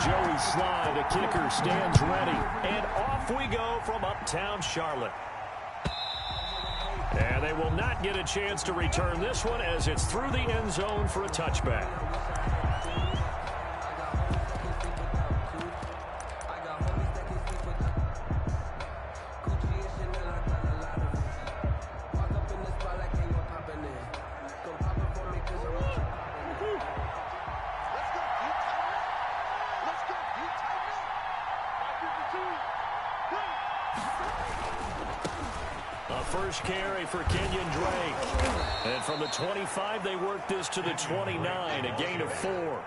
Joey Slye, the kicker, stands ready. And off we go from uptown Charlotte. And they will not get a chance to return this one as it's through the end zone for a touchback. First carry for Kenyon Drake. And from the 25, they work this to the 29, a gain of 4.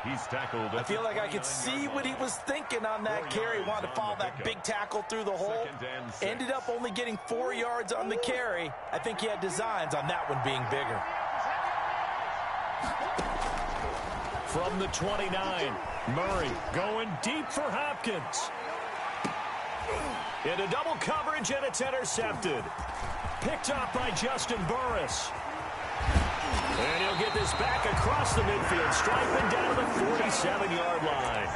He's tackled. I feel like I could see what he was thinking on that carry. Wanted to follow that big tackle through the hole. Ended up only getting 4 yards on the carry. I think he had designs on that one being bigger. From the 29, Murray going deep for Hopkins. Into double coverage, and it's intercepted. Picked up by Justin Burris. And he'll get this back across the midfield, striping down to the 47-yard line.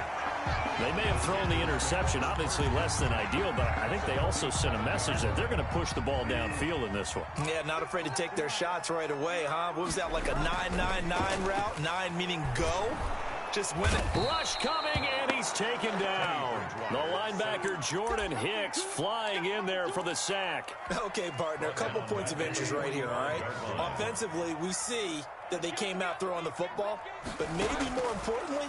They may have thrown the interception, obviously less than ideal, but I think they also sent a message that they're going to push the ball downfield in this one. Yeah, not afraid to take their shots right away, huh? What was that, like a 9-9-9 route? 9 meaning go? Just win it. Rush coming, and he's taken down. The linebacker, Jordan Hicks, flying in there for the sack. Okay, partner, a couple points of interest right here, all right? Offensively, we see that they came out throwing the football, but maybe more importantly,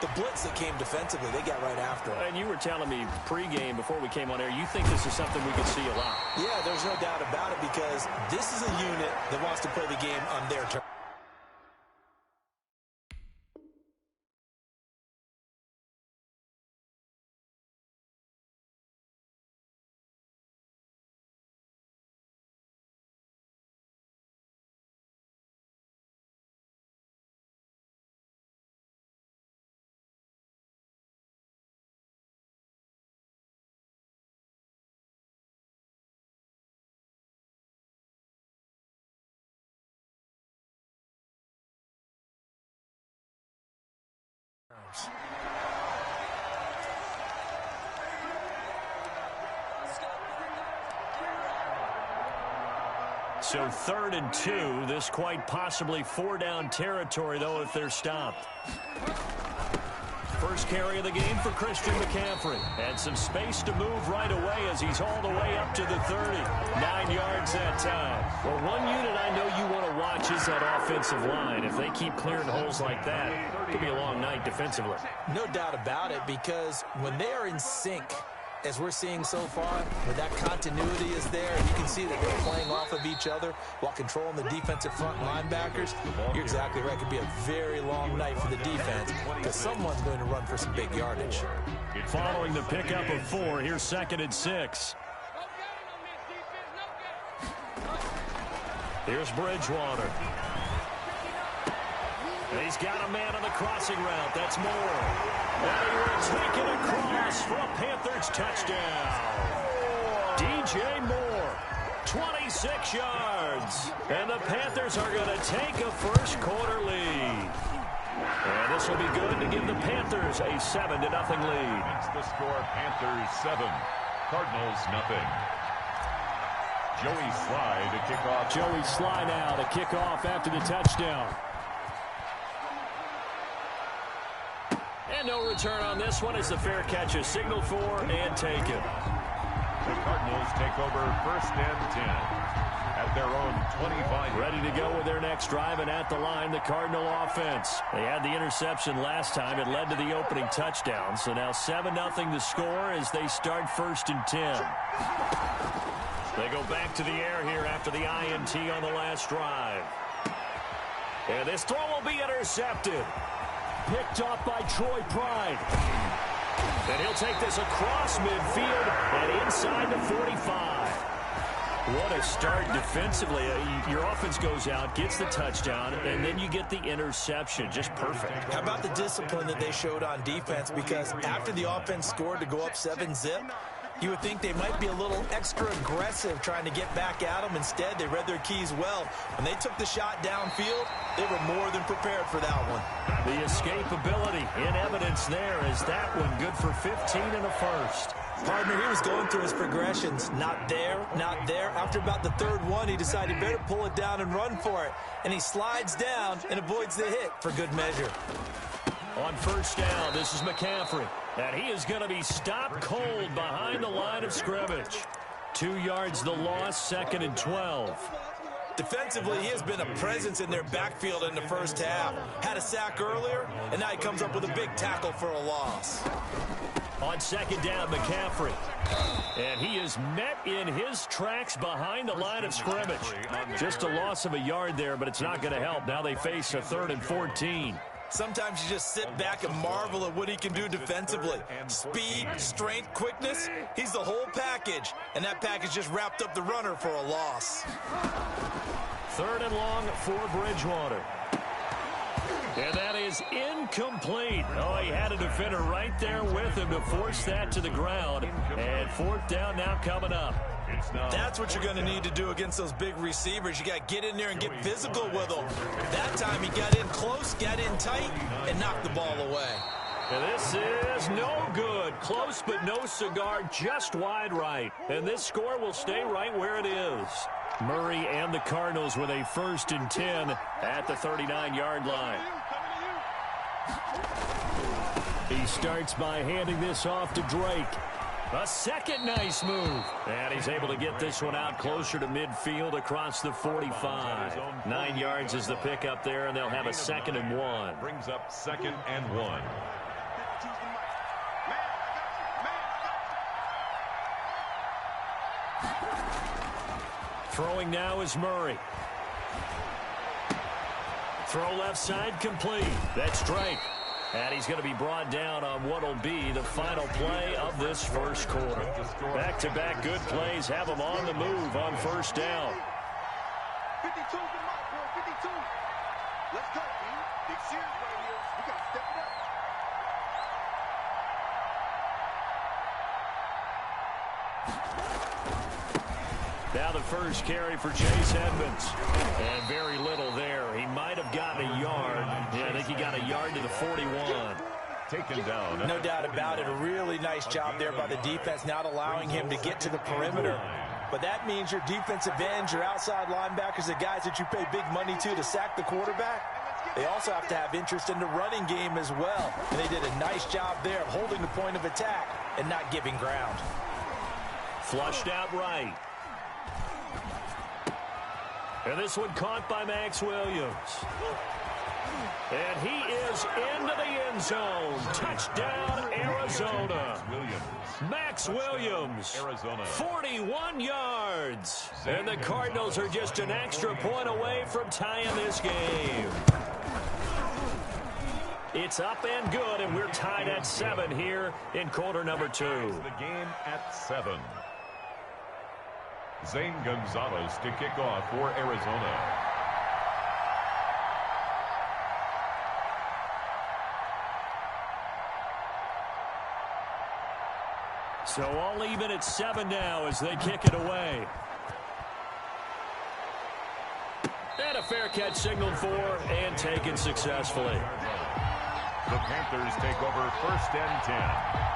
the blitz that came defensively, they got right after it. And you were telling me pregame before we came on air, you think this is something we could see a lot. Yeah, there's no doubt about it because this is a unit that wants to play the game on their terms. So 3rd and 2, this quite possibly 4-down territory, though, if they're stopped. First carry of the game for Christian McCaffrey. And some space to move right away as he's hauled away up to the 30. 9 yards that time. Well, one unit I know you want to watch is that offensive line. If they keep clearing holes like that, it could be a long night defensively. No doubt about it, because when they are in sync, as we're seeing so far, where that continuity is there, you can see that they're playing off of each other while controlling the defensive front linebackers. You're exactly right. It could be a very long night for the defense because someone's going to run for some big yardage. Following the pickup of 4, here's 2nd and 6. Here's Bridgewater. And he's got a man on the crossing route. That's Moore. And he will take it across for a Panthers touchdown. DJ Moore, 26 yards. And the Panthers are going to take a first-quarter lead. And this will be good to give the Panthers a 7-0 lead. That's the score, Panthers 7, Cardinals nothing. Joey Slye to kick off. Joey Slye now to kick off after the touchdown. And no return on this one as the fair catch is signaled for and taken. The Cardinals take over 1st and 10 at their own 25. Ready to go with their next drive, and at the line, the Cardinal offense. They had the interception last time. It led to the opening touchdown. So now 7-0 the score as they start 1st and 10. They go back to the air here after the INT on the last drive. And this throw will be intercepted. Picked up by Troy Pride. And he'll take this across midfield and inside the 45. What a start defensively. Your offense goes out, gets the touchdown, and then you get the interception. Just perfect. How about the discipline that they showed on defense? Because after the offense scored to go up 7-0, You would think they might be a little extra aggressive trying to get back at them. Instead, they read their keys well. When they took the shot downfield, they were more than prepared for that one. The escapability in evidence there is that one good for 15 in the first. Partner, he was going through his progressions. Not there, not there. After about the third one, he decided better pull it down and run for it. And he slides down and avoids the hit for good measure. On first down, this is McCaffrey. And he is going to be stopped cold behind the line of scrimmage. 2 yards the loss, 2nd and 12. Defensively, he has been a presence in their backfield in the first half. Had a sack earlier, and now he comes up with a big tackle for a loss. On 2nd down, McCaffrey. And he is met in his tracks behind the line of scrimmage. Just a loss of a yard there, but it's not going to help. Now they face a 3rd and 14. Sometimes you just sit back and marvel at what he can do defensively. Speed, strength, quickness, he's the whole package. And that package just wrapped up the runner for a loss. 3rd and long for Bridgewater. And that is incomplete. Oh, he had a defender right there with him to force that to the ground. And 4th down now coming up. That's what you're going to need to do against those big receivers. You got to get in there and get physical with them. That time he got in close, got in tight, and knocked the ball away. And this is no good. Close but no cigar, just wide right. And this score will stay right where it is. Murray and the Cardinals with a 1st and 10 at the 39-yard line. He starts by handing this off to Drake. A second nice move. And he's able to get this one out closer to midfield across the 45. 9 yards is the pickup there, and they'll have a 2nd and 1. Brings up 2nd and 1. Throwing now is Murray. Throw left side complete. That's Drake. And he's going to be brought down on what will be the final play of this first quarter. Back-to-back good plays have him on the move on first down. 52's the mark, bro. 52. Let's go, man. Big series right here. We got to step it up. Now the first carry for Chase Edmonds. And very little there. He might have gotten a yard. Yeah, I think he got a yard to the 41. Taken down. No doubt about it. A really nice job there by the defense, not allowing him to get to the perimeter. But that means your defensive ends, your outside linebackers, the guys that you pay big money to sack the quarterback, they also have to have interest in the running game as well. And they did a nice job there of holding the point of attack and not giving ground. Flushed out right. And this one caught by Max Williams. And he is into the end zone. Touchdown, Arizona. Max Williams, Arizona. 41 yards. And the Cardinals are just an extra point away from tying this game. It's up and good, and we're tied at 7 here in quarter number 2. The game at 7. Zane Gonzalez to kick off for Arizona. So all even at 7 now as they kick it away. And a fair catch signaled for and taken successfully. The Panthers take over 1st and 10.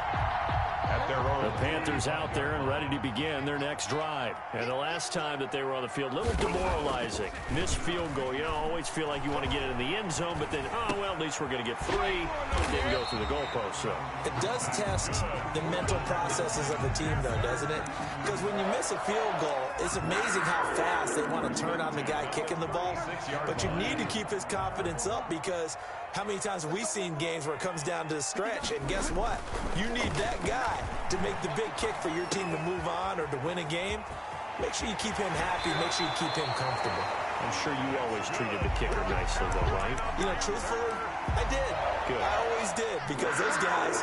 At their own. The Panthers out there and ready to begin their next drive. And the last time that they were on the field, a little demoralizing. Missed field goal. You know, always feel like you want to get it in the end zone, but then, oh, well, at least we're going to get 3. It didn't go through the goalpost, so. It does test the mental processes of the team, though, doesn't it? Because when you miss a field goal, it's amazing how fast they want to turn on the guy kicking the ball. But you need to keep his confidence up because how many times have we seen games where it comes down to the stretch, and guess what? You need that guy to make the big kick for your team to move on or to win a game. Make sure you keep him happy. Make sure you keep him comfortable. I'm sure you always treated the kicker nicely, though, right? You know, truthfully, I did. Good. I always did because those guys,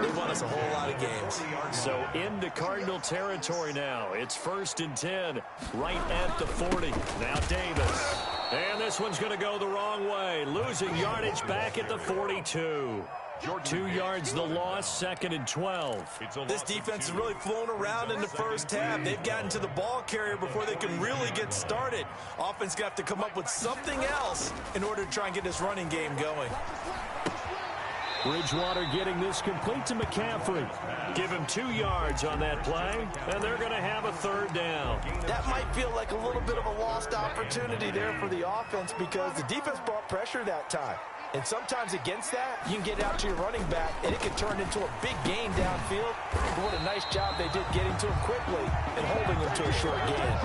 they won us a whole lot of games. So into Cardinal territory now. It's 1st and 10 right at the 40. Now Davis. And this one's going to go the wrong way. Losing yardage back at the 42. 2 yards the loss, 2nd and 12. This defense is really flown around in the first half. They've gotten to the ball carrier before they can really get started. Offense got to come up with something else in order to try and get this running game going. Bridgewater getting this complete to McCaffrey. Give him 2 yards on that play, and they're going to have a 3rd down. That might feel like a little bit of a lost opportunity there for the offense because the defense brought pressure that time. And sometimes against that, you can get out to your running back, and it can turn into a big gain downfield. But what a nice job they did getting to him quickly and holding him to a short gain.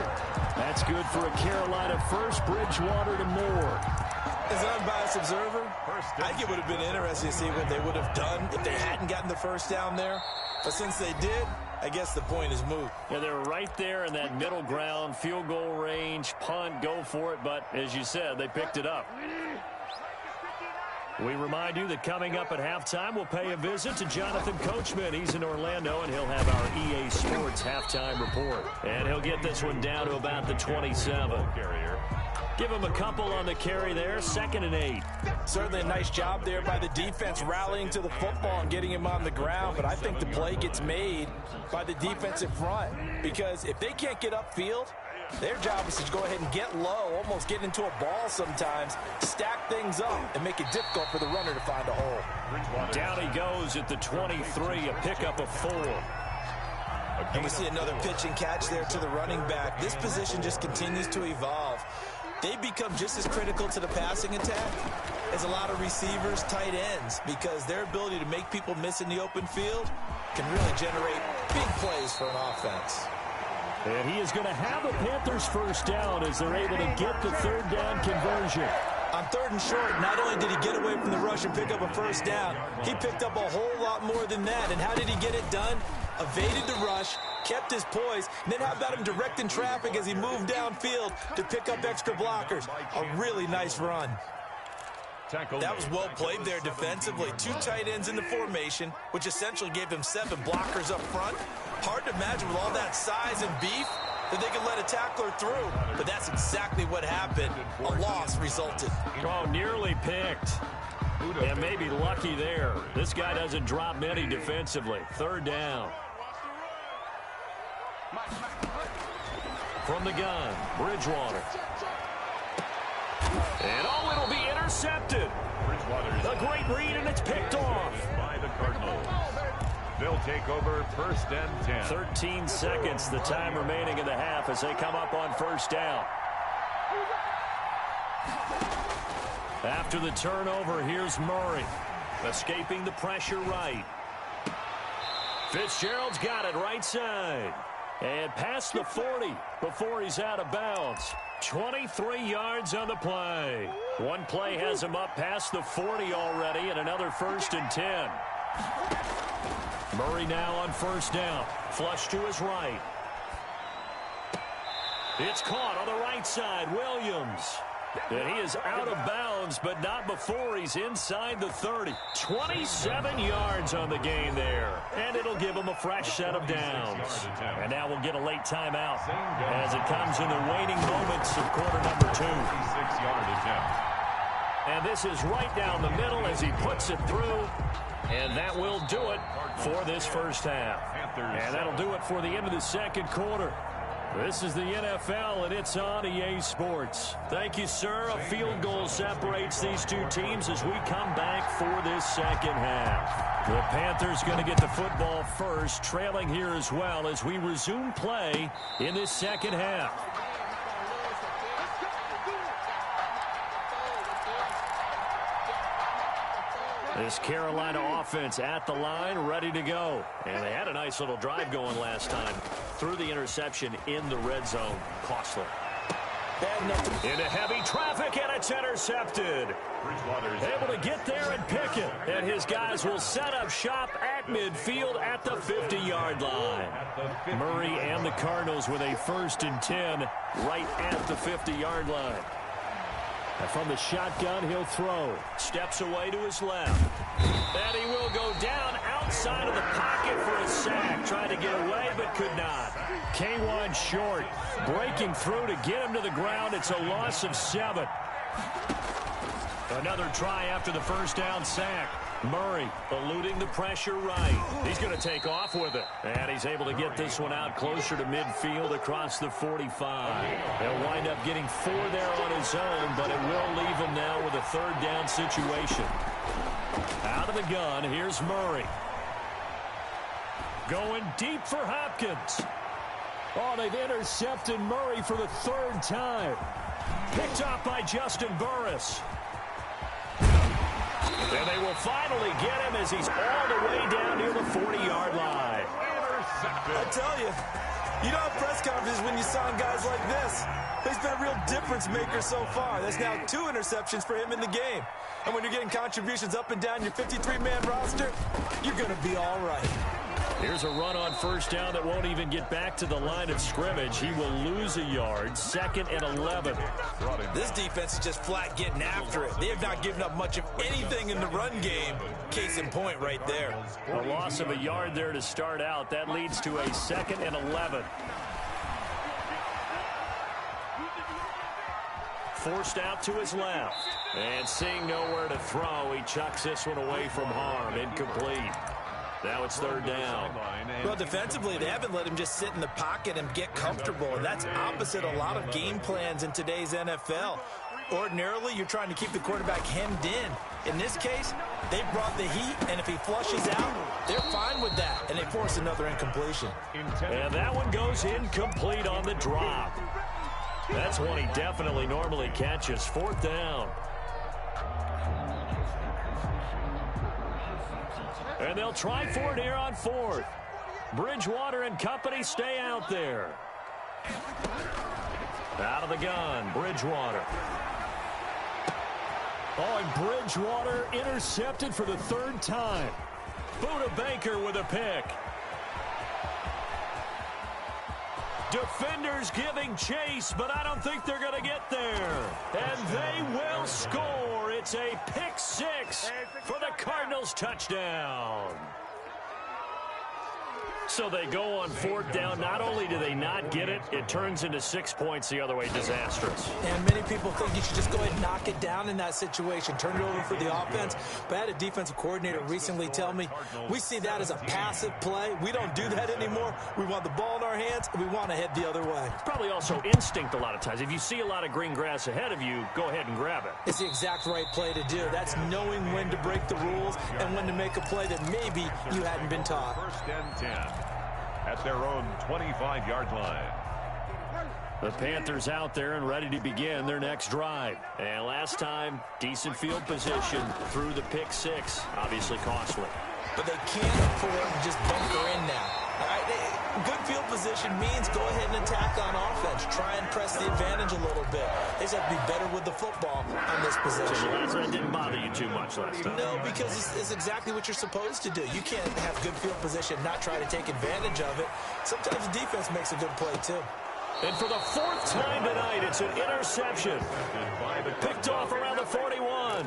That's good for a Carolina first. Bridgewater to Moore. As an unbiased observer, I think it would have been interesting to see what they would have done if they hadn't gotten the first down there. But since they did, I guess the point is moot. Yeah, they were right there in that middle ground, field goal range, punt, go for it. But as you said, they picked it up. We remind you that coming up at halftime, we'll pay a visit to Jonathan Coachman. He's in Orlando, and he'll have our EA Sports halftime report. And he'll get this one down to about the 27. Give him a couple on the carry there, 2nd and 8. Certainly a nice job there by the defense rallying to the football and getting him on the ground. But I think the play gets made by the defensive front. Because if they can't get upfield, their job is to go ahead and get low, almost get into a ball sometimes, stack things up, and make it difficult for the runner to find a hole. Down he goes at the 23, a pickup of 4. And we see another pitch and catch there to the running back. This position just continues to evolve. They become just as critical to the passing attack as a lot of receivers, tight ends, because their ability to make people miss in the open field can really generate big plays for an offense. And he is going to have a Panthers first down as they're able to get the 3rd down conversion. On 3rd and short, not only did he get away from the rush and pick up a first down, he picked up a whole lot more than that. And how did he get it done? Evaded the rush, kept his poise, and then how about him directing traffic as he moved downfield to pick up extra blockers? A really nice run. That was well played there defensively. 2 tight ends in the formation, which essentially gave them 7 blockers up front. Hard to imagine with all that size and beef that they could let a tackler through. But that's exactly what happened. A loss resulted. Oh, nearly picked. And maybe lucky there. This guy doesn't drop many defensively. 3rd down. From the gun, Bridgewater. And oh, it'll be intercepted. A great read, and it's picked off. By the Cardinals. They'll take over 1st and 10. 13 seconds, the time remaining in the half as they come up on 1st down. After the turnover, here's Murray. Escaping the pressure right. Fitzgerald's got it right side. And past the 40 before he's out of bounds. 23 yards on the play. One play has him up past the 40 already, and another 1st and 10. Murray now on 1st down. Flush to his right. It's caught on the right side. Williams. And he is out of bounds, but not before he's inside the 30. 27 yards on the gain there. And it'll give him a fresh set of downs. And now we'll get a late timeout as it comes in the waning moments of quarter number 2. 6-yard attempt. And this is right down the middle as he puts it through. And that will do it for this first half. And that'll do it for the end of the 2nd quarter. This is the NFL, and it's on EA Sports. Thank you, sir. A field goal separates these 2 teams as we come back for this 2nd half. The Panthers going to get the football first, trailing here as well as we resume play in this 2nd half. This Carolina offense at the line, ready to go. And they had a nice little drive going last time. Through the interception in the red zone. Costly. Into heavy traffic, and it's intercepted. Able to get there and pick it. And his guys will set up shop at midfield at the 50-yard line. Murray and the Cardinals with a 1st and 10 right at the 50-yard line. And from the shotgun, he'll throw. Steps away to his left. And he will go down outside of the pocket for a sack. Tried to get away, but could not. K1 short. Breaking through to get him to the ground. It's a loss of 7. Another try after the 1st down sack. Murray eluding the pressure right. He's going to take off with it. And he's able to get this one out closer to midfield across the 45. He'll wind up getting 4 there on his own, but it will leave him now with a third down situation. Out of the gun, here's Murray. Going deep for Hopkins. Oh, they've intercepted Murray for the 3rd time. Picked off by Justin Burris. And they will finally get him as he's all the way down near the 40-yard line. I tell you, you don't have press conferences when you sign guys like this. He's been a real difference maker so far. There's now 2 interceptions for him in the game. And when you're getting contributions up and down your 53-man roster, you're going to be all right. Here's a run on first down that won't even get back to the line of scrimmage. He will lose a yard. 2nd and 11. This defense is just flat getting after it. They have not given up much of anything in the run game. Case in point right there. A loss of a yard there to start out. That leads to a 2nd and 11. Forced out to his left. And seeing nowhere to throw, he chucks this one away from harm. Incomplete. Now it's 3rd down. Well, defensively, they haven't let him just sit in the pocket and get comfortable. And that's opposite a lot of game plans in today's NFL. Ordinarily, you're trying to keep the quarterback hemmed in. In this case, they brought the heat, and if he flushes out, they're fine with that. And they force another incompletion. And that one goes incomplete on the drop. That's one he definitely normally catches. 4th down. And they'll try for it here on 4th. Bridgewater and company stay out there. Out of the gun, Bridgewater. Oh, and Bridgewater intercepted for the 3rd time. Buda Baker with a pick. Defenders giving chase, but I don't think they're going to get there. And they will score. It's a pick 6 for the Cardinals touchdown. So they go on 4th down. Not only do they not get it, it turns into 6 points the other way. Disastrous. And many people think you should just go ahead and knock it down in that situation. Turn it over for the offense. But I had a defensive coordinator recently tell me, we see that as a passive play. We don't do that anymore. We want the ball in our hands, and we want to head the other way. Probably also instinct a lot of times. If you see a lot of green grass ahead of you, go ahead and grab it. It's the exact right play to do. That's knowing when to break the rules and when to make a play that maybe you hadn't been taught. 1st and 10. At their own 25-yard line. The Panthers out there and ready to begin their next drive. And last time, decent field position through the pick 6. Obviously costly. But they can't afford to just bunker in now. All right? Good field position means go ahead and attack on offense. Try and press the advantage a little bit. They just have to be better with the football on this possession. So that didn't bother you too much last time. No, because it's exactly what you're supposed to do. You can't have good field position, not try to take advantage of it. Sometimes the defense makes a good play, too. And for the 4th time tonight, it's an interception. Picked off around the 41.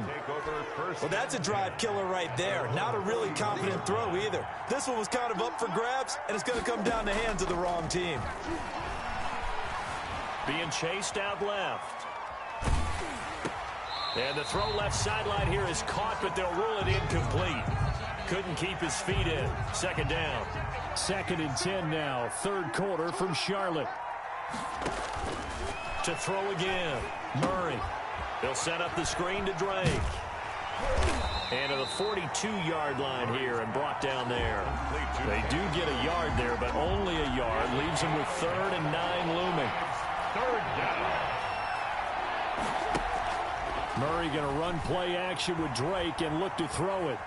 Well, that's a drive killer right there. Not a really confident throw either. This one was kind of up for grabs, and it's going to come down the hands of the wrong team. Being chased out left. And the throw left sideline here is caught, but they'll rule it incomplete. Couldn't keep his feet in. 2nd down. 2nd and 10 now. 3rd quarter from Charlotte. To throw again. Murray. They'll set up the screen to Drake. And to the 42-yard line here and brought down there. They do get a yard there, but only a yard. Leaves them with 3rd and 9 looming. 3rd down. Murray going to run play action with Drake and look to throw it.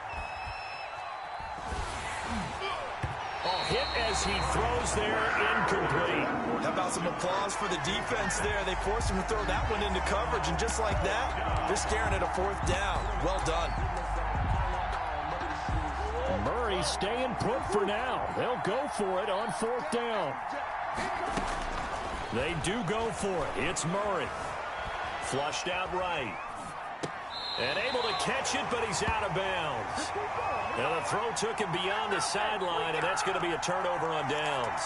Hit as he throws there, incomplete. How about some applause for the defense there? They forced him to throw that one into coverage, and just like that, they're staring at a 4th down. Well done. Murray staying put for now. They'll go for it on 4th down. They do go for it. It's Murray. Flushed out right. And able to catch it, but he's out of bounds. Now the throw took him beyond the sideline, and that's going to be a turnover on downs.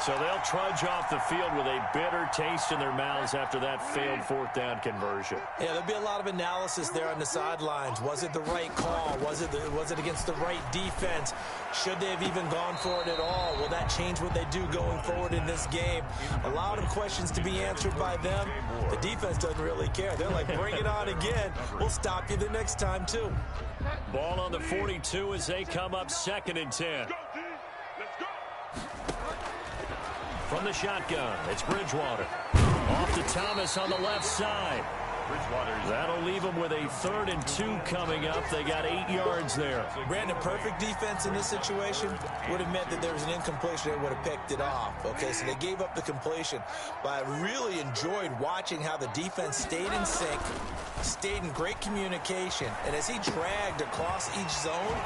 So they'll trudge off the field with a bitter taste in their mouths after that failed fourth down conversion. Yeah, there'll be a lot of analysis there on the sidelines. Was it the right call? Was it against the right defense? Should they have even gone for it at all? Will that change what they do going forward in this game? A lot of questions to be answered by them. The defense doesn't really care. They're like, bring it on again. We'll stop you the next time, too. Ball on the 42 as they come up 2nd and 10. From the shotgun, it's Bridgewater. Off to Thomas on the left side. That'll leave them with a 3rd and 2 coming up. They got 8 yards there. Brandon, perfect defense in this situation would have meant that there was an incompletion. They would have picked it off. Okay, so they gave up the completion. But I really enjoyed watching how the defense stayed in sync, stayed in great communication. And as he dragged across each zone,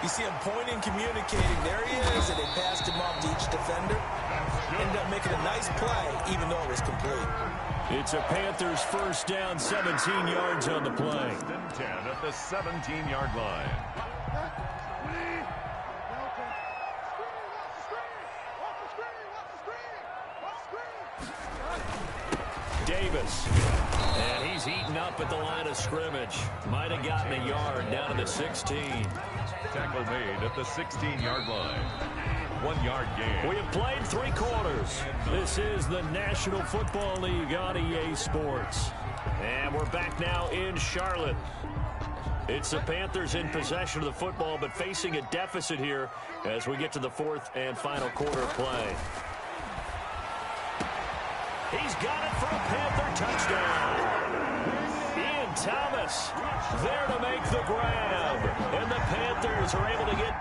you see him pointing, communicating. There he is, and they passed him off to each defender. Ended up making a nice play, even though it was complete. It's a Panthers first down, 17 yards on the play. 10 at the 17-yard line. Davis. And he's eaten up at the line of scrimmage. Might have gotten a yard down to the 16. Tackle made at the 16-yard line. 1 yard gain. We have played 3 quarters. This is the National Football League on EA Sports. And we're back now in Charlotte. It's the Panthers in possession of the football, but facing a deficit here as we get to the 4th and final quarter play. He's got it for a Panther touchdown. Ian Thomas there to make the grab. And the Panthers are able to get...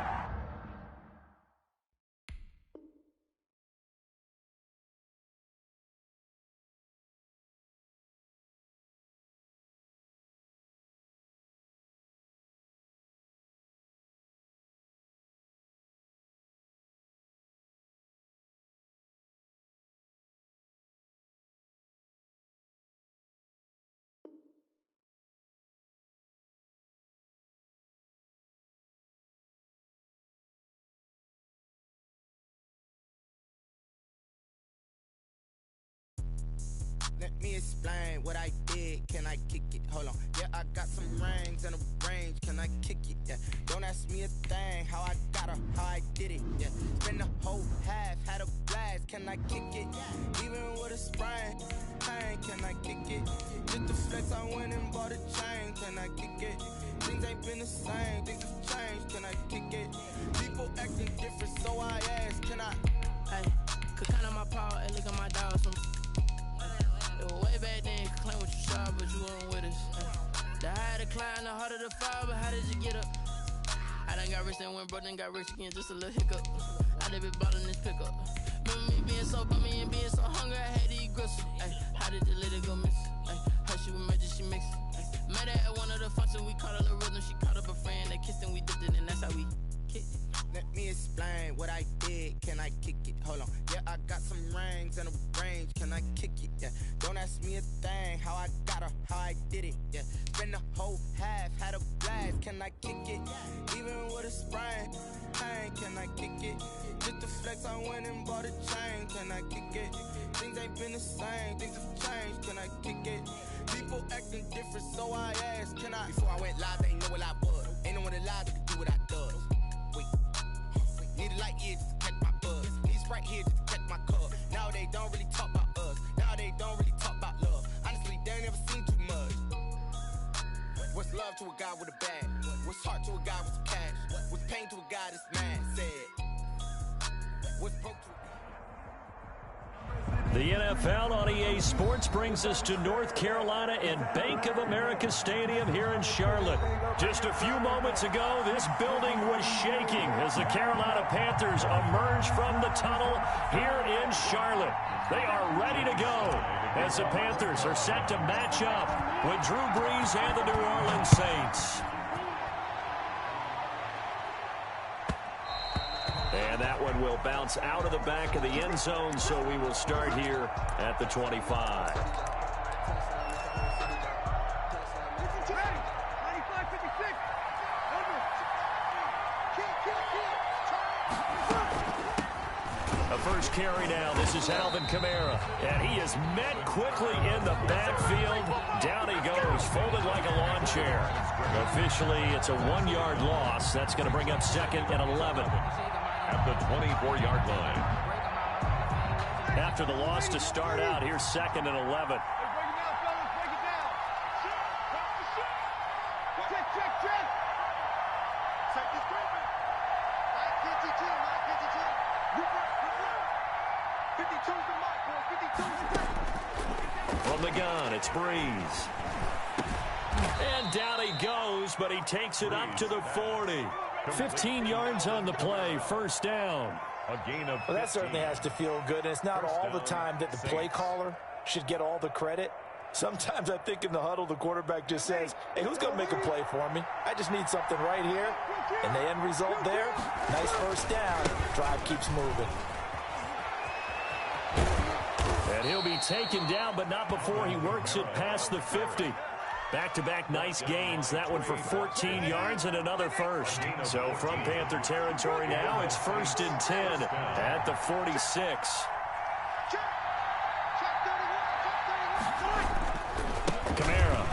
Let me explain what I did. Can I kick it? Hold on. Yeah, I got some rings and a range. Can I kick it? Yeah. Don't ask me a thing. How I got her, how I did it. Yeah. Spend the whole half, had a blast. Can I kick it? Even with a sprain. Pain, can I kick it? Just the flex, I went and bought a chain. Can I kick it? Things ain't been the same. Things have changed. Can I kick it? People acting different, so I ask. Can I? Hey, could count on my power and look at my dogs. Way back then, you could claim what you saw, but you weren't with us. The higher the climb, the harder the fall, but how did you get up? I done got rich and went broke, then got rich again, just a little hiccup. I done been ballin' this pickup. Remember me being so bummy and being so hungry, I had to eat gristle. How did the lady go miss? How she was murdered, she mixed. Met her at one of the functions, we caught her the rhythm, she caught up a friend, they kissed and we dipped it, and that's how we kicked it. Let me explain what I did. Can I kick it? Hold on. Yeah, I got some rings and a range. Can I kick it? Yeah. Don't ask me a thing. How I got her, how I did it. Yeah. Spend the whole half, had a blast. Can I kick it? Even with a sprain. Pain, can I kick it? Just the flex, I went and bought a chain. Can I kick it? Things ain't been the same. Things have changed. Can I kick it? People acting different, so I asked. Can I? Before I went live, they know what I was. Ain't no one alive that can do what I does. Need a light year just to catch my buzz. Need Sprite here just to catch my cup. Now they don't really talk about us. Now they don't really talk about love. Honestly, they ain't never seen too much. What's love to a guy with a bag? What's heart to a guy with some cash? What's pain to a guy that's mad? Said. What's broke to a The NFL on EA Sports brings us to North Carolina and Bank of America Stadium here in Charlotte. Just a few moments ago, this building was shaking as the Carolina Panthers emerge from the tunnel here in Charlotte. They are ready to go as the Panthers are set to match up with Drew Brees and the New Orleans Saints. And that one will bounce out of the back of the end zone, so we will start here at the 25. A first carry now. This is Alvin Kamara. And he is met quickly in the backfield. Down he goes, folded like a lawn chair. Officially, it's a 1-yard loss. That's going to bring up 2nd and 11. At the 24-yard line. After the loss to start out, here's 2nd and 11. From the gun, it's Breeze. And down he goes, but he takes it up to the 40. 15 yards on the play, first down. A gain of 15. Well, that certainly has to feel good. And it's not all the time that the play caller should get all the credit. Sometimes I think in the huddle, the quarterback just says, hey, who's going to make a play for me? I just need something right here. And the end result there, nice first down. Drive keeps moving. And he'll be taken down, but not before he works it past the 50. Back-to-back nice gains. That one for 14 yards and another first. So from Panther territory now, it's 1st and 10 at the 46. Kamara.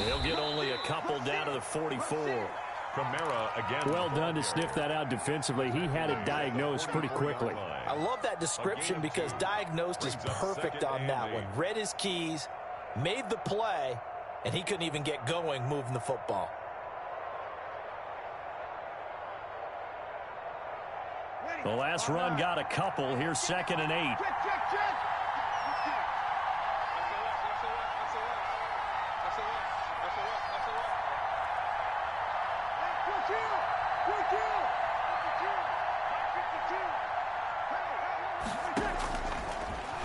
He'll get only a couple down to the 44. Kamara again. Well done to sniff that out defensively. He had it diagnosed pretty quickly. I love that description because diagnosed is perfect on that one. Read his keys, made the play, and he couldn't even get going moving the football. The last run got a couple. Here's 2nd and 8.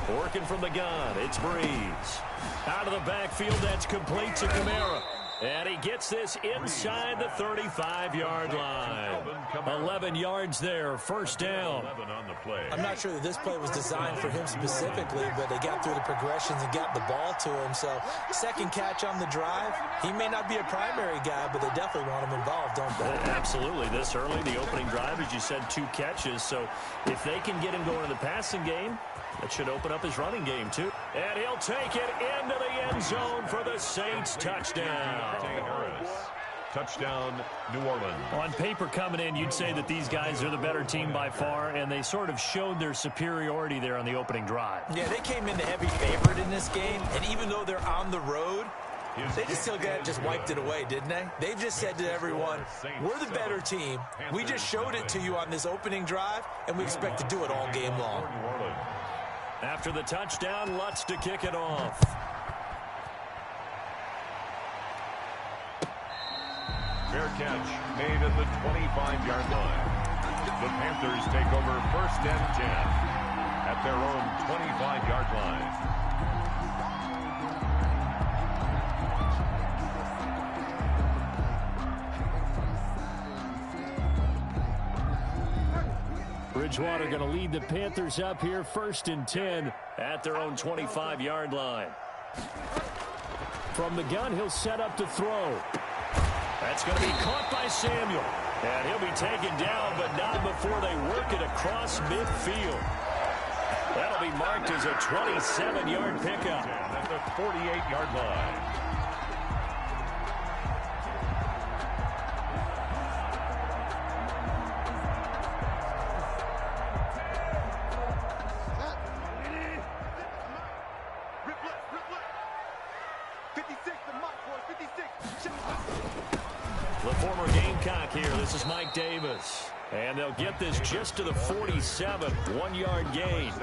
Working from the gun, it's Breeze. Out of the backfield, that's complete to Kamara. And he gets this inside the 35-yard line. 11 yards there, first down. I'm not sure that this play was designed for him specifically, but they got through the progressions and got the ball to him. So, second catch on the drive. He may not be a primary guy, but they definitely want him involved, don't they? Absolutely. This early, the opening drive, as you said, 2 catches. So, if they can get him going in the passing game, that should open up his running game, too. And he'll take it into the end zone for the Saints touchdown. Touchdown, New Orleans. On paper coming in, you'd say that these guys are the better team by far, and they sort of showed their superiority there on the opening drive. Yeah, they came in the heavy favorite in this game, and even though they're on the road, they just wiped it away, didn't they? They just said to everyone, we're the better team. We just showed it to you on this opening drive, and we expect to do it all game long. After the touchdown, Lutz to kick it off. Fair catch made at the 25-yard line. The Panthers take over 1st and 10 at their own 25-yard line. Bridgewater going to lead the Panthers up here, 1st and 10 at their own 25-yard line. From the gun, he'll set up to throw. That's going to be caught by Samuel. And he'll be taken down, but not before they work it across midfield. That'll be marked as a 27-yard pickup. At the 48-yard line. The former Gamecock here. This is Mike Davis. And they'll get this just to the 47. 1-yard gain.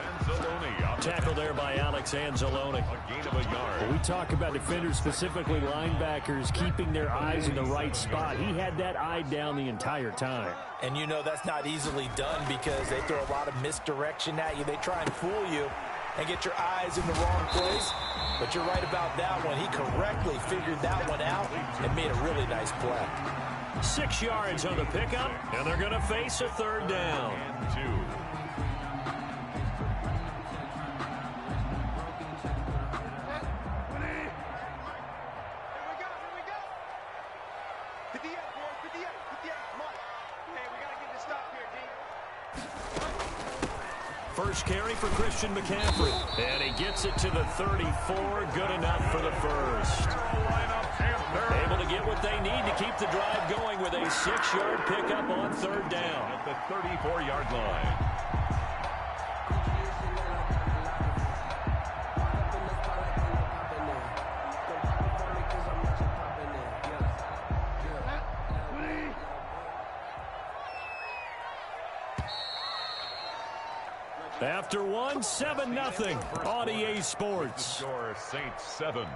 Tackle there by Alex Anzalone. A gain of a yard. When we talk about defenders, specifically linebackers, keeping their eyes in the right spot. He had that eye down the entire time. And you know that's not easily done because they throw a lot of misdirection at you. They try and fool you and get your eyes in the wrong place. But you're right about that one. He correctly figured that one out and made a really nice play. 6 yards on the pickup, and they're going to face a 3rd down. And 2. First carry for Christian McCaffrey. And he gets it to the 34. Good enough for the first. Able to get what they need to keep the drive going with a 6-yard pickup on third down. At the 34-yard line. After one, 7-0 on EA Sports. Score Saints 7,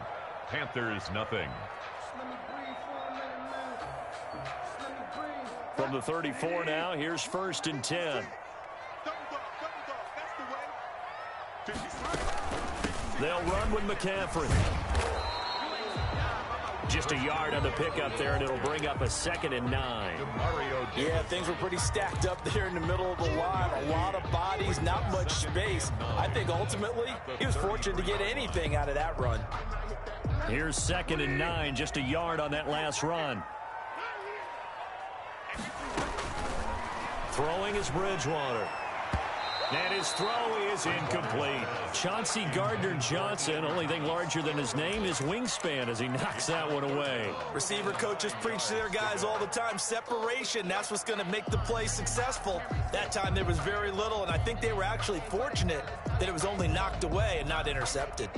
Panthers nothing. From the 34 now, here's 1st and 10. They'll run with McCaffrey. Just a yard on the pickup there, and it'll bring up a 2nd and 9. Yeah, things were pretty stacked up there in the middle of the line. A lot of bodies, not much space. I think ultimately he was fortunate to get anything out of that run. Here's 2nd and 9, just a yard on that last run. Throwing is Bridgewater. And his throw is incomplete. Chauncey Gardner-Johnson, only thing larger than his name is wingspan as he knocks that one away. Receiver coaches preach to their guys all the time. Separation, that's what's going to make the play successful. That time there was very little, and I think they were actually fortunate that it was only knocked away and not intercepted.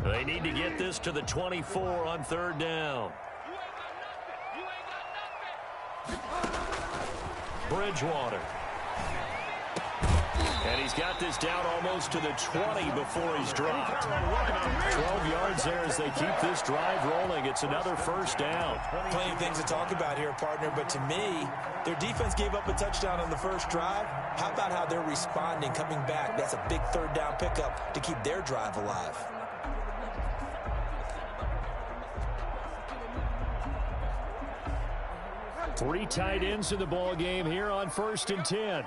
They need to get this to the 24 on third down. Bridgewater. And he's got this down almost to the 20 before he's dropped. 12 yards there as they keep this drive rolling. It's another first down. Plenty of things to talk about here, partner, but to me, their defense gave up a touchdown on the first drive. How about how they're responding, coming back? That's a big third down pickup to keep their drive alive. Three tight ends in the ball game here on 1st and 10.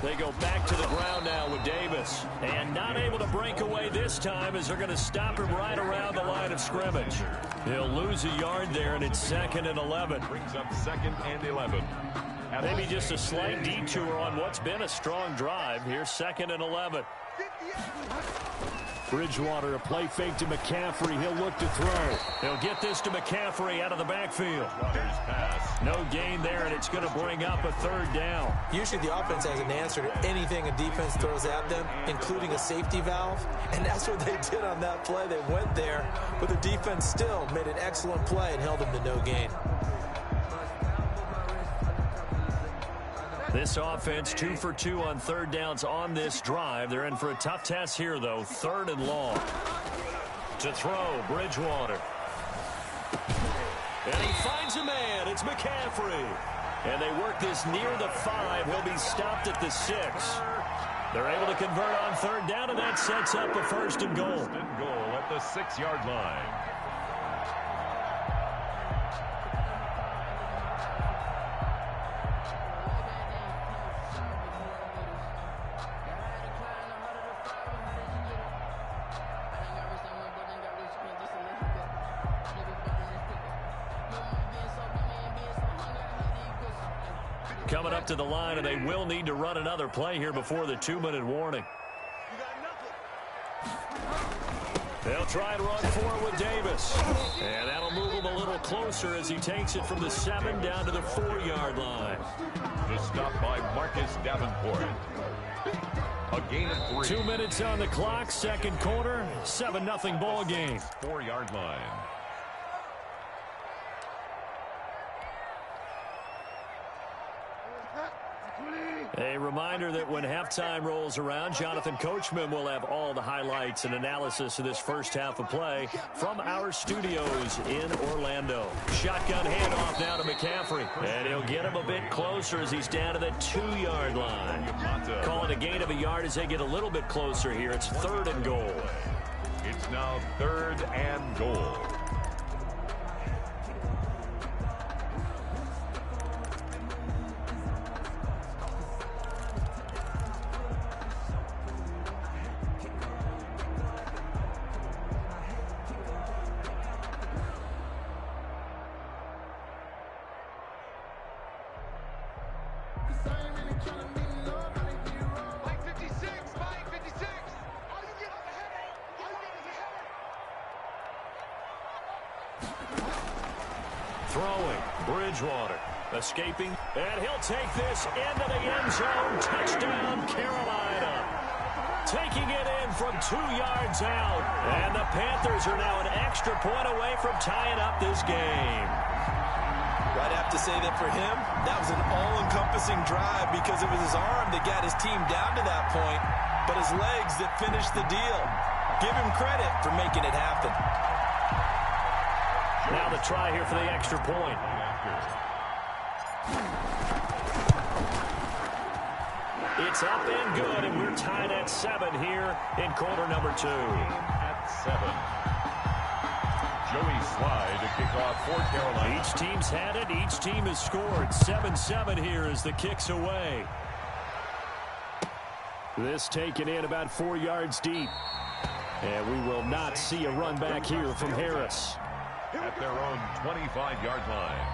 They go back to the ground now with Davis. And not able to break away this time as they're going to stop him right around the line of scrimmage. He'll lose a yard there, and it's 2nd and 11. Brings up 2nd and 11. Maybe just a slight detour on what's been a strong drive. Here's 2nd and 11. Bridgewater, a play fake to McCaffrey. He'll look to throw. He'll get this to McCaffrey out of the backfield. No gain there, and it's going to bring up a third down. Usually the offense has an answer to anything a defense throws at them, including a safety valve. And that's what they did on that play. They went there, but the defense still made an excellent play and held them to no gain. This offense 2 for 2 on third downs on this drive. They're in for a tough test here, though. 3rd and long. To throw, Bridgewater. And he finds a man. It's McCaffrey. And they work this near the 5. He'll be stopped at the 6. They're able to convert on third down, and that sets up a 1st and goal. 1st and goal at the 6-yard line. Coming up to the line, and they will need to run another play here before the 2-minute warning. They'll try and run for it with Davis. And that'll move him a little closer as he takes it from the 7 down to the 4-yard line. The stop by Marcus Davenport. A gain of 3. 2 minutes on the clock, 2nd quarter, 7-0 ball game. 4-yard line. A reminder that when halftime rolls around, Jonathan Coachman will have all the highlights and analysis of this first half of play from our studios in Orlando. Shotgun handoff now to McCaffrey. And he'll get him a bit closer as he's down to the 2-yard line. Call it a gain of a yard as they get a little bit closer here. It's 3rd and goal. It's now 3rd and goal. Mike 56, Mike 56. All you get is a headache. All you get is a headache. Throwing, Bridgewater, escaping, and he'll take this into the end zone. Touchdown, Carolina. Taking it in from 2 yards out. And the Panthers are now an extra point away from tying up this game. I'd have to say that for him, that was an all-encompassing drive because it was his arm that got his team down to that point, but his legs that finished the deal. Give him credit for making it happen. Now the try here for the extra point. It's up and good, and we're tied at 7 here in quarter number 2. At 7. Joey Slye to kick off for Carolina. Each team's had it. Each team has scored. 7-7 here as the kick's away. This taken in about 4 yards deep. And we will not see a run back here from Harris. At their own 25-yard line.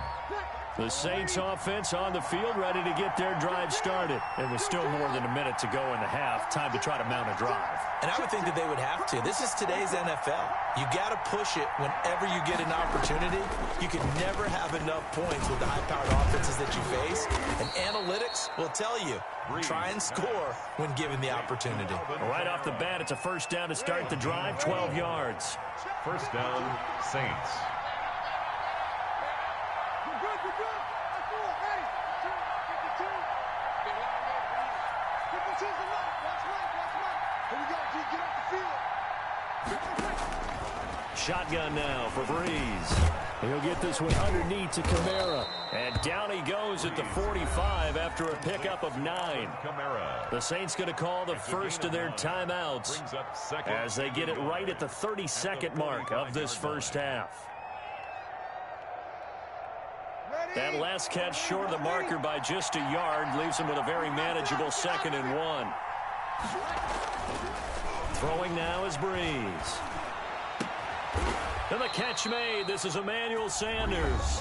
The Saints offense on the field, ready to get their drive started. And with still more than a minute to go in the half, time to try to mount a drive. And I would think that they would have to. This is today's NFL. You got to push it whenever you get an opportunity. You can never have enough points with the high-powered offenses that you face. And analytics will tell you, try and score when given the opportunity. Right off the bat, it's a first down to start the drive, 12 yards. First down, Saints. Shotgun now for Breeze. He'll get this one underneath to Kamara. And down he goes at the 45 after a pickup of 9. Kamara. The Saints going to call the first of their timeouts as they get it right at the 32nd mark of this first half. That last catch short of the marker by just a yard leaves him with a very manageable 2nd and 1. Throwing now is Breeze. And the catch made. This is Emmanuel Sanders.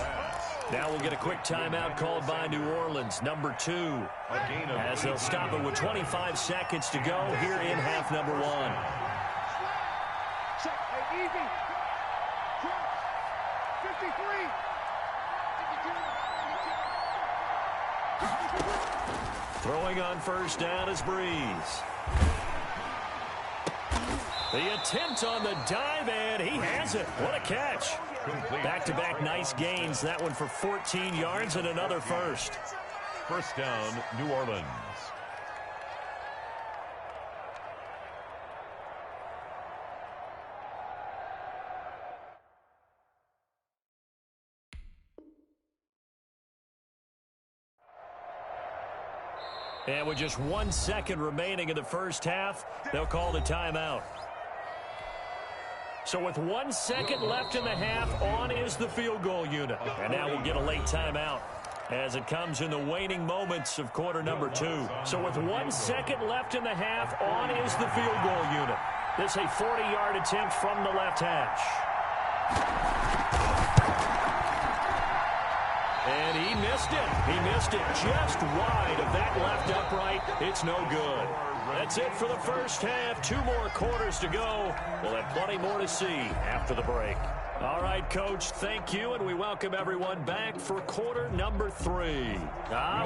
Now we'll get a quick timeout called by New Orleans, number 2. As they'll stop it with 25 seconds to go here in half number 1. Check. Hey, easy. 53. Throwing on first down is Breeze. The attempt on the dive, and he has it. What a catch. Back-to-back nice gains. That one for 14 yards and another first. First down, New Orleans. And with just 1 second remaining in the first half, they'll call the timeout. So with 1 second left in the half, on is the field goal unit. And now we'll get a late timeout as it comes in the waning moments of quarter number 2. So with 1 second left in the half, on is the field goal unit. This a 40-yard attempt from the left hash. And he missed it. He missed it just wide of that left upright. It's no good. That's it for the first half. 2 more quarters to go. We'll have plenty more to see after the break. All right, Coach, thank you, and we welcome everyone back for quarter number 3.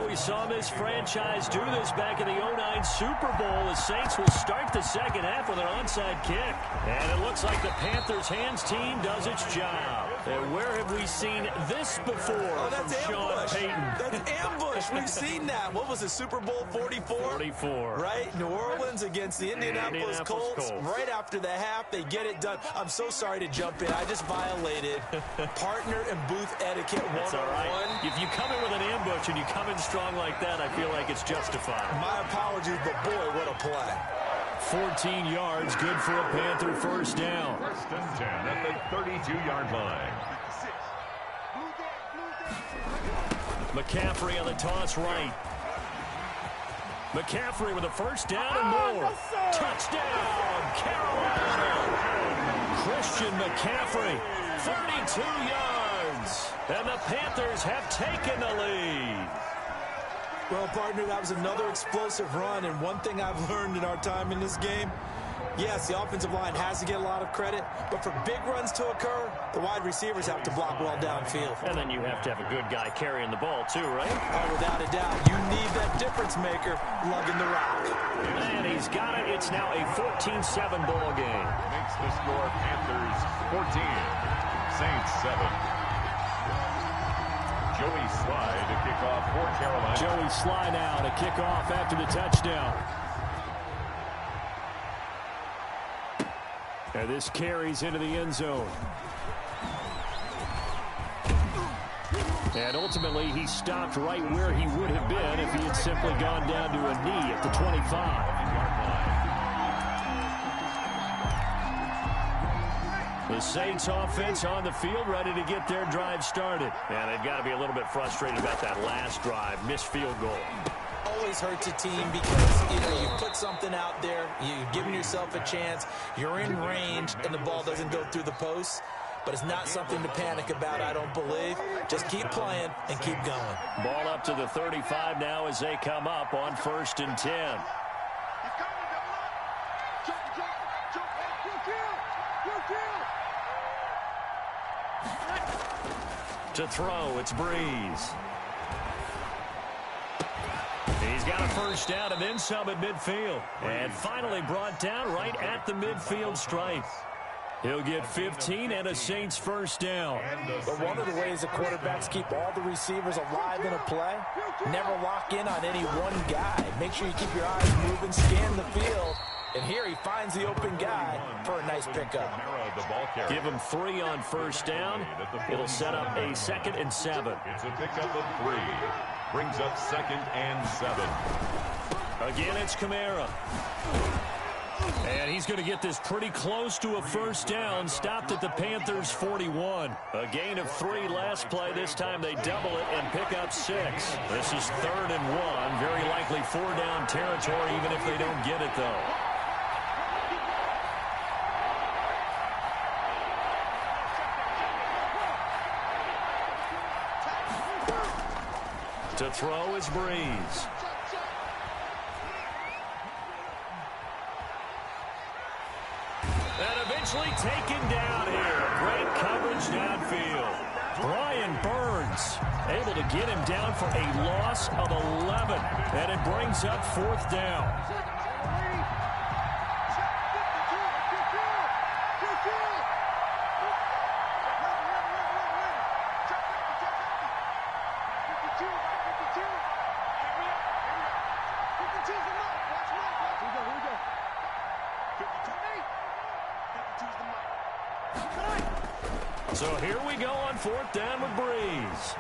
We saw this franchise do this back in the 09 Super Bowl. The Saints will start the second half with an onside kick. And it looks like the Panthers' hands team does its job. And where have we seen this before that's from Sean ambush. Payton? That's ambush. We've seen that. What was it, Super Bowl 44? 44. Right? New Orleans against the Indianapolis Colts. Right after the half, they get it done. I'm so sorry to jump in. I just violated partner and booth etiquette 101. That's all right. If you come in with an ambush and you come in strong like that, I feel like it's justified. My apologies, but boy, what a play. 14 yards, good for a Panther first down. First and 10 at the 32-yard line. McCaffrey on the toss right. McCaffrey with a first down and more. Touchdown, Carolina. Christian McCaffrey, 32 yards. And the Panthers have taken the lead. Well, partner, that was another explosive run, and one thing I've learned in our time in this game, yes, the offensive line has to get a lot of credit, but for big runs to occur, the wide receivers have to block well downfield. And then you have to have a good guy carrying the ball too, right? Oh, without a doubt. You need that difference maker lugging the rock. And he's got it. It's now a 14-7 ball game. Makes the score Panthers 14, Saints 7. Joey Sly to kick off for Carolina. Joey Sly now to kick off after the touchdown. And this carries into the end zone. And ultimately, he stopped right where he would have been if he had simply gone down to a knee at the 25. The Saints offense on the field, ready to get their drive started. And they've got to be a little bit frustrated about that last drive, missed field goal. Always hurts a team because, you put something out there, you've given yourself a chance, you're in range, and the ball doesn't go through the posts. But it's not something to panic about, I don't believe. Just keep playing and keep going. Ball up to the 35 now as they come up on 1st and 10. To throw, it's Breeze. He's got a first down and then some at midfield. And finally brought down right at the midfield stripe. He'll get 15 and a Saints first down. But one of the ways the quarterbacks keep all the receivers alive in a play, never lock in on any one guy. Make sure you keep your eyes moving, scan the field. And here he finds the open guy for a nice pickup. Give him 3 on first down. It'll set up a 2nd and 7. It's a pickup of 3. Brings up 2nd and 7. Again, it's Kamara. And he's going to get this pretty close to a first down. Stopped at the Panthers' 41. A gain of 3 last play. This time they double it and pick up 6. This is 3rd and 1. Very likely 4-down territory, even if they don't get it, though. To throw is Breeze. And eventually taken down here. Great coverage downfield. Brian Burns able to get him down for a loss of 11. And it brings up 4th down. So here we go on 4th down with Breeze.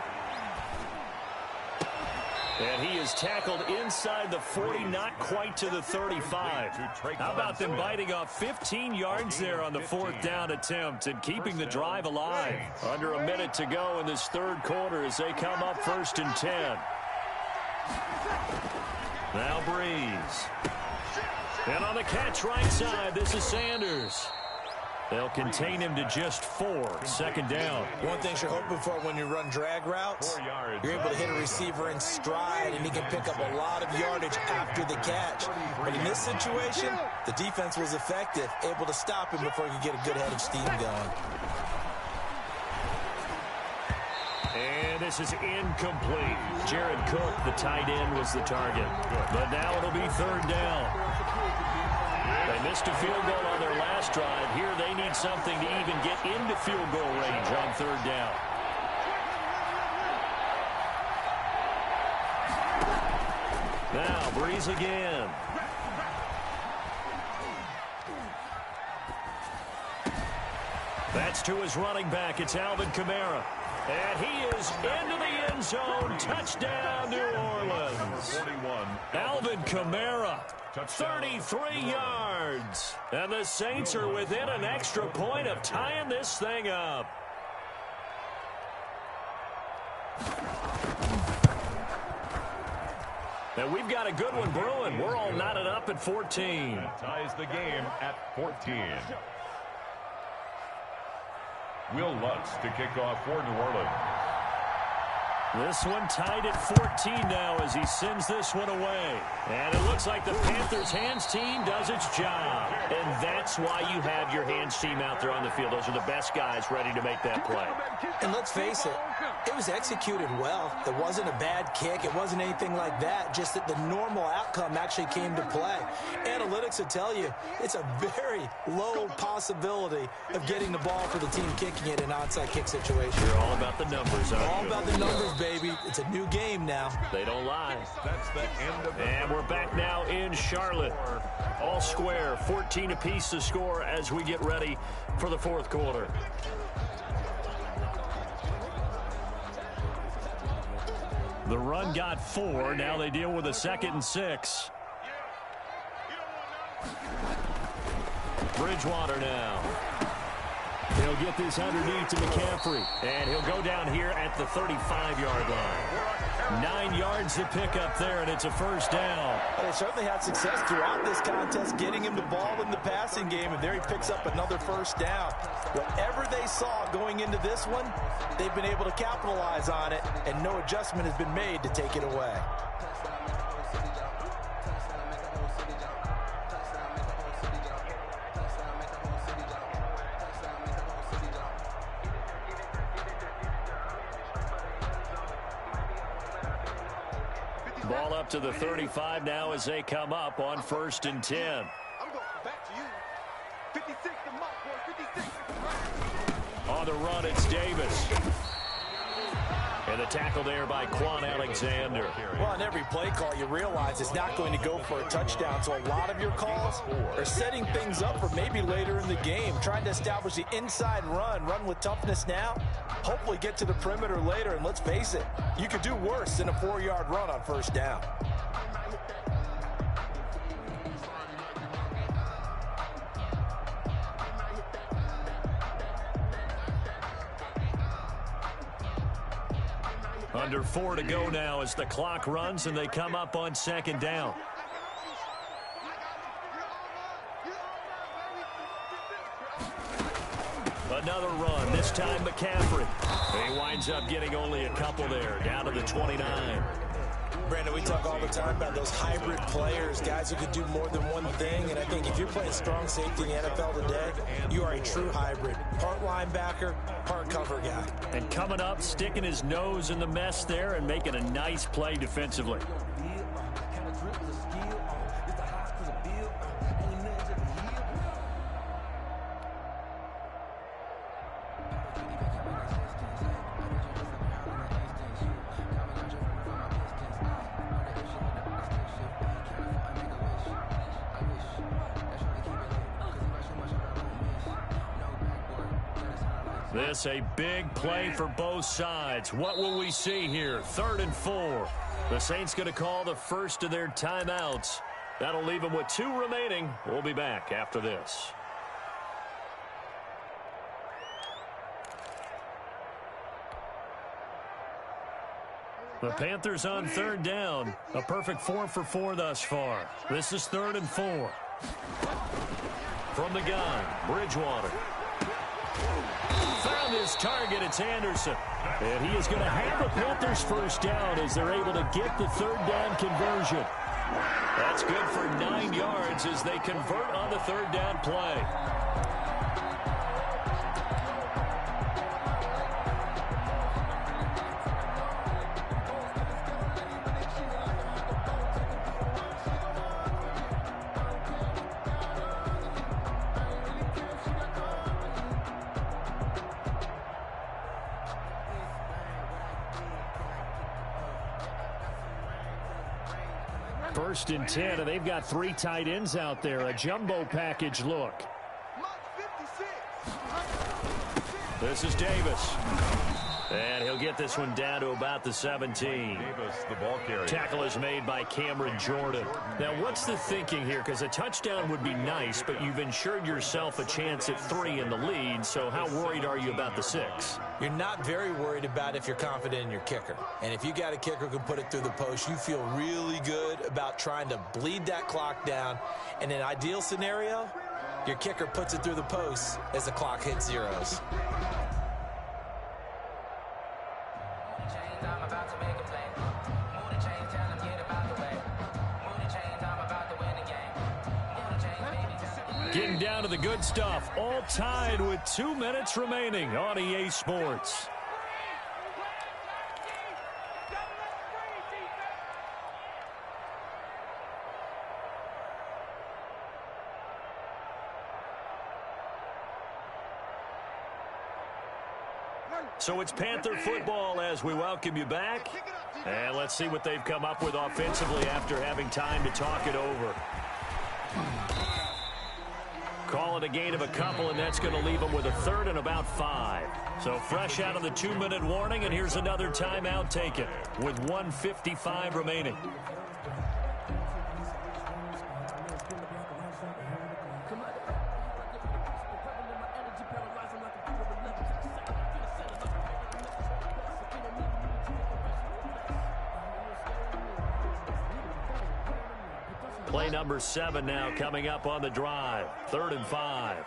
And he is tackled inside the 40, not quite to the 35. How about them biting off 15 yards there on the 4th down attempt and keeping the drive alive? Under a minute to go in this 3rd quarter as they come up 1st and 10. Now Breeze. And on the catch right side, this is Sanders. They'll contain him to just 4. 2nd down. One thing you're hoping for when you run drag routes, you're able to hit a receiver in stride, and he can pick up a lot of yardage after the catch. But in this situation, the defense was effective, able to stop him before he could get a good head of steam going. And this is incomplete. Jared Cook, the tight end, was the target. But now it'll be 3rd down. They missed a field goal on their last drive. Here they need something to even get into field goal range on 3rd down. Now Breeze again. That's to his running back. It's Alvin Kamara. And he is into the end zone. Touchdown, New Orleans. Alvin Kamara, 33 yards. And the Saints are within an extra point of tying this thing up. And we've got a good one brewing. We're all knotted up at 14. Ties the game at 14. Will Lutz to kick off for New Orleans. This one tied at 14 now as he sends this one away. And it looks like the Panthers' hands team does its job. And that's why you have your hands team out there on the field. Those are the best guys ready to make that play. And let's face it, it was executed well. It wasn't a bad kick. It wasn't anything like that. Just that the normal outcome actually came to play. Analytics will tell you it's a very low possibility of getting the ball for the team kicking it in an onside kick situation. You're all about the numbers, aren't you? All about the numbers, baby. It's a new game now. They don't lie. That's the end of the And we're back now in Charlotte. All square, 14 apiece to score as we get ready for the fourth quarter. The run got 4. Now they deal with a 2nd and 6. Bridgewater now. He'll get this underneath to McCaffrey. And he'll go down here at the 35-yard line. 9 yards to pick up there, and it's a first down. Well, they certainly had success throughout this contest, getting him the ball in the passing game, and there he picks up another first down. Whatever they saw going into this one, they've been able to capitalize on it, and no adjustment has been made to take it away. Ball up to the 35 now as they come up on 1st and 10. I'm going back to you. 56 to Mark, boy. 56. On the run, it's Davis. And the tackle there by Quan Alexander. Well, on every play call, you realize it's not going to go for a touchdown. So a lot of your calls are setting things up for maybe later in the game, trying to establish the inside run with toughness now, hopefully get to the perimeter later. And let's face it, you could do worse than a 4-yard run on first down. Under 4 to go now as the clock runs and they come up on 2nd down. Another run, this time McCaffrey. He winds up getting only a couple there, down to the 29. Brandon, we talk all the time about those hybrid players, guys who could do more than one thing, and I think if you're playing strong safety in the NFL today, you are a true hybrid. Part linebacker, part cover guy. And coming up, sticking his nose in the mess there and making a nice play defensively. This a big play for both sides. What will we see here? 3rd and 4. The Saints going to call the first of their timeouts. That'll leave them with 2 remaining. We'll be back after this. The Panthers on 3rd down. A perfect 4 for 4 thus far. This is 3rd and 4. From the gun, Bridgewater. Found his target, it's Anderson. And he is going to have the Panthers first down as they're able to get the 3rd down conversion. That's good for 9 yards as they convert on the 3rd down play. First and 10, and they've got 3 tight ends out there. A jumbo package look. This is Davis. And he'll get this one down to about the 17. Davis, the ball carrier. Tackle is made by Cameron Jordan. Now, what's the thinking here? Because a touchdown would be nice, but you've ensured yourself a chance at 3 in the lead, so how worried are you about the 6? You're not very worried about if you're confident in your kicker. And if you got a kicker who can put it through the post, you feel really good about trying to bleed that clock down. In an ideal scenario, your kicker puts it through the post as the clock hits zeros. I'm about about to make a play. Move the chains, tell them get about the way. Move the chains, I'm about to win the game. Move the chains, baby, tell them. Getting down to the good stuff. All tied with 2 minutes remaining on EA Sports. So it's Panther football as we welcome you back. And let's see what they've come up with offensively after having time to talk it over. Call it a gain of a couple, and that's going to leave them with a third and about 5. So fresh out of the 2-minute warning, and here's another timeout taken with 1:55 remaining. Play number 7 now coming up on the drive. 3rd and 5.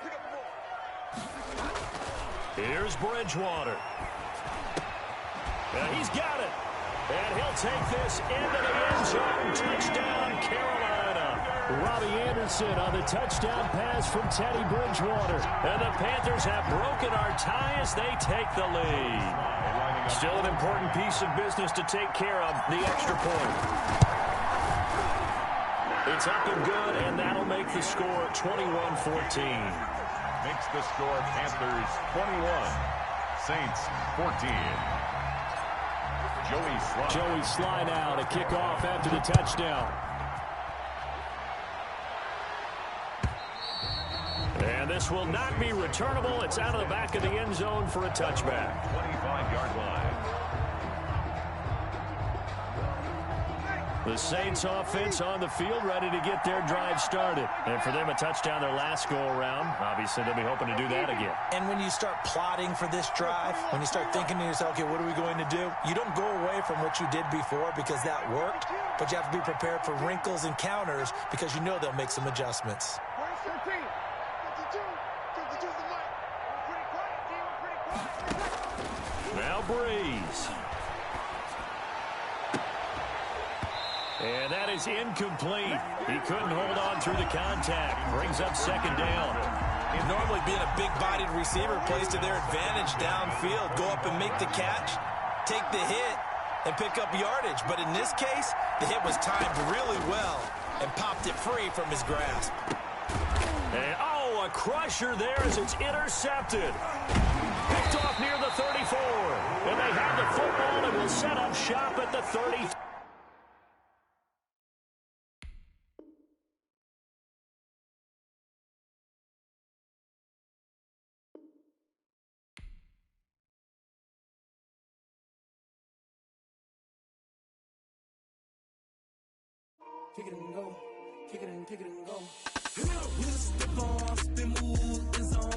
Here's Bridgewater. And he's got it. And he'll take this into the end zone. Touchdown, Carolina. Robbie Anderson on the touchdown pass from Teddy Bridgewater. And the Panthers have broken our tie as they take the lead. Still an important piece of business to take care of, the extra point. It's up and good, and that'll make the score 21-14. Makes the score Panthers 21, Saints 14. Joey Sly now to kick off after the touchdown. And this will not be returnable. It's out of the back of the end zone for a touchback. 25-yard line. The Saints offense on the field ready to get their drive started. And for them, a touchdown their last go-around. Obviously, they'll be hoping to do that again. And when you start plotting for this drive, when you start thinking to yourself, okay, what are we going to do? You don't go away from what you did before because that worked, but you have to be prepared for wrinkles and counters because you know they'll make some adjustments. Now Breeze. And that is incomplete. He couldn't hold on through the contact. Brings up 2nd down. Normally being a big-bodied receiver plays to their advantage downfield. Go up and make the catch, take the hit, and pick up yardage. But in this case, the hit was timed really well and popped it free from his grasp. And, a crusher there as it's intercepted. Picked off near the 34. And they have the football and will set up shop at the 30. Kick it and go. Kick it and go. Hit the bar, spin move, is on.